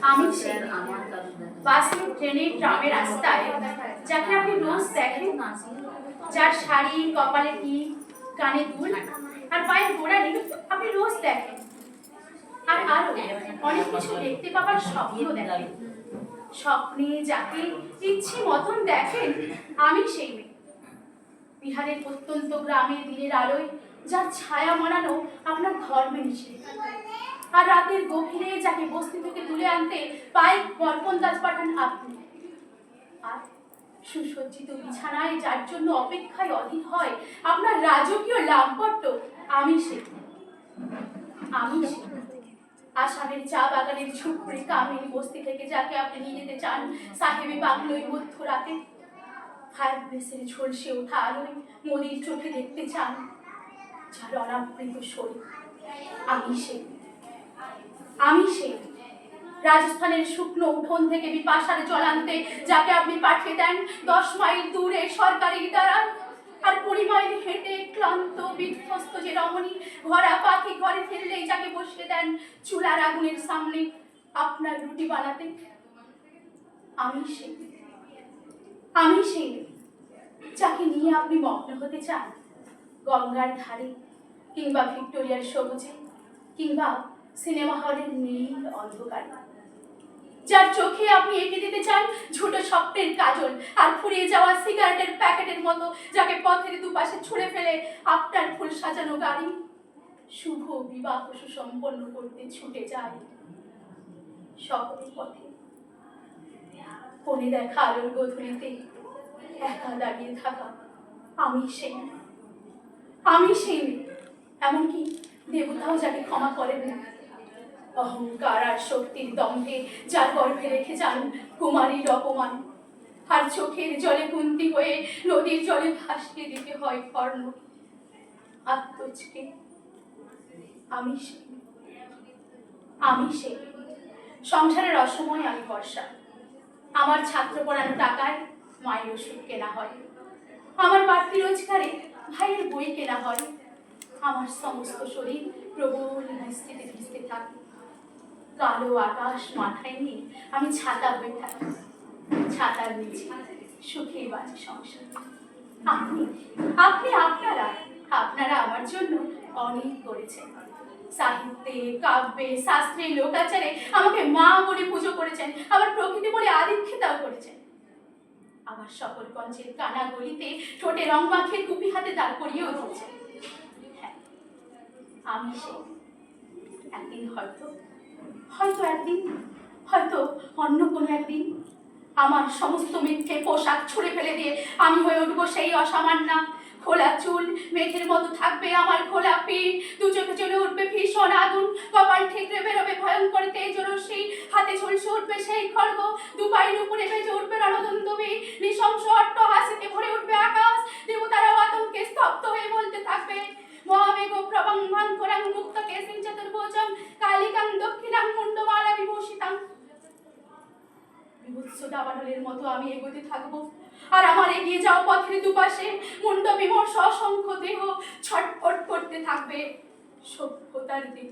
আমি সেই বাসে, ট্রেনে, ট্রামে, রাস্তায় যাকে আপনি রোজ দেখেন, যার শাড়ি, কপালে টিপ, কানে দুল আর পায়ের গোড়ালি আপনি রোজ দেখেন, আর আরো অনেক কিছু দেখতে পাবার স্বপ্ন দেখেন। স্বপ্নে যাকে ইচ্ছে মতন দেখেন, আমি সেই মেয়ে। বিহারের প্রত্যন্ত গ্রামে দিনের আলোয় যার ছায়া মরানো আপনার ধর্মে নিষেধ, আর রাতের গভীরে যাকে বস্তি থেকে তুলে আনতে পায়ে বরকন্দাজ পাঠান আপনি, আর সুসজ্জিত বিছানায় যার জন্য অপেক্ষায় অধীর হয় আপনার রাজকীয় লাভপট্ট, আমি সেই। আমি সেই আসামের চা বাগানের ঝুপড়ে কামিনী বস্তি থেকে যাকে আপনি নিয়ে যেতে চান সাহেবি বাংলোয় মধ্যরাতে, ফায়ার প্লেসের ঝলসে ওঠা আলোয় মোদির চোখে দেখতে চান যার অনাবৃত শরীর, আমি সেই। আমি সেই রাজস্থানের শুকনো উঠোন থেকে বিপাশার জল আনতে যাকে আপনি পাঠিয়ে দেন 10 মাইল দূরে সরকারি দ্বারা, আর 20 মাইল হেঁটে ক্লান্ত বিধ্বস্ত যে রমণী ঘরা পাখি ঘরে ফিরলেই যাকে বসিয়ে দেন চুলার আগুনের সামনে আপনার রুটি বানাতে, আমি সেই। আমি সেই যাকে নিয়ে আপনি মগ্ন হতে চান গঙ্গার ধারে, কিংবা ভিক্টোরিয়ার সবুজে, কিংবা সিনেমা হলের নীল অন্ধকারে, যার চোখে আপনি এঁকে দিতে চান ঝুটো স্বপ্নের কাজল আর ফুরিয়ে যাওয়া সিগারেটের প্যাকেটের মতো, যাকে পথের দুপাশে ছুঁড়ে ফেলে আপনার ফুল সাজানো গাড়ি শুভ বিবাহ সুসম্পন্ন করতে ছুটে যায় শহরের পথে। কোণে দেখা আলোর গধূলিতে একা দাঁড়িয়ে থাকা আমি সেই। আমি সেই এমনকি দেবতাও যাকে ক্ষমা করেন না, অহংকার আর শক্তির দম্ভে যার গর্ভে রেখে যান কুমারীর অপমান, আর চোখের জলে কুন্তি হয়ে নদীর জলে ভাসিয়ে দিতে হয় কর্ণ আত্মজকে। আমি সেই। আমি সেই সংসারের অসময় আমি বর্ষা, আমার ছাত্র পড়ানো টাকায় মায়ের ওষুধ কেনা হয়, আমার বাড়তি রোজগারে ভাইয়ের বই কেনা হয়, আমার সমস্ত শরীর প্রবল বৃষ্টিতে ভিজতে থাকে, কালো আকাশ মাথায় নিয়ে আমি ছাতা হয়ে থাকি, ছাতার নিচে সুখে বাঁচে সংসার। আপনি আপনি আপনারা আপনারা আমার জন্য অনেক করেছেন, সাহিত্যে, কাব্যে, শাস্ত্রে, লোকাচারে আমাকে মা বলে পুজো করেছেন, আবার প্রকৃতি বলে আদিক্ষেতাও করেছেন। আমার সকল কঞ্চের কানা গলিতে ঠোঁটে রং মাখিয়ে টুপি হাতে দাঁড় করিয়েও দিয়েছেন। হ্যাঁ, আমি সেই। একদিন হয়তো একদিন হয়তো অন্য কোনো একদিন আমার সমস্ত মিথ্যে পোশাক ছুঁড়ে ফেলে দিয়ে আমি হয়ে উঠবো সেই অসামান্যা। খোলা চুল মেঘের মতো থাকবে আমার খোলা পিঠ, দু চোখে জ্বলে উঠবে ভীষণ আগুন, কপাল ঠিকরে বেরোবে ভয়ঙ্কর তেজ রশ্মি, হাতে ঝলসে উঠবে সেই খড়গ, দু পায়ের উপরে বেজে উঠবে রণদন্দবী, নৃশংস অট্টহাসিতে ভরে উঠবে আকাশ, দেবতারাও আতঙ্কে স্তব্ধ হয়ে বলতে থাকবে মহামেঘ প্রবঙ্গাঙ্কুরাং মুক্ত কেশিং চতুর্ভুজং কালিকাং দক্ষিণাং মুন্ডমালা বিভূষিতাং। বিভৎস দাবানলের মতো আমি এগোতে থাকবো, আর আমার এগিয়ে যাওয়া পথের দুপাশে মুন্ড বিমর্ষ অসংখ্য দেহ ছটফট করতে থাকবে। সভ্যতার দেহ,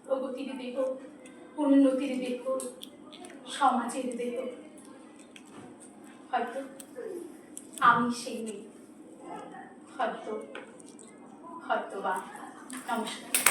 প্রগতির দেহ, উন্নতির দেহ, সমাজের দেহ। হয়তো আমি সেই মেয়ে, হয়তো বা। নমস্কার।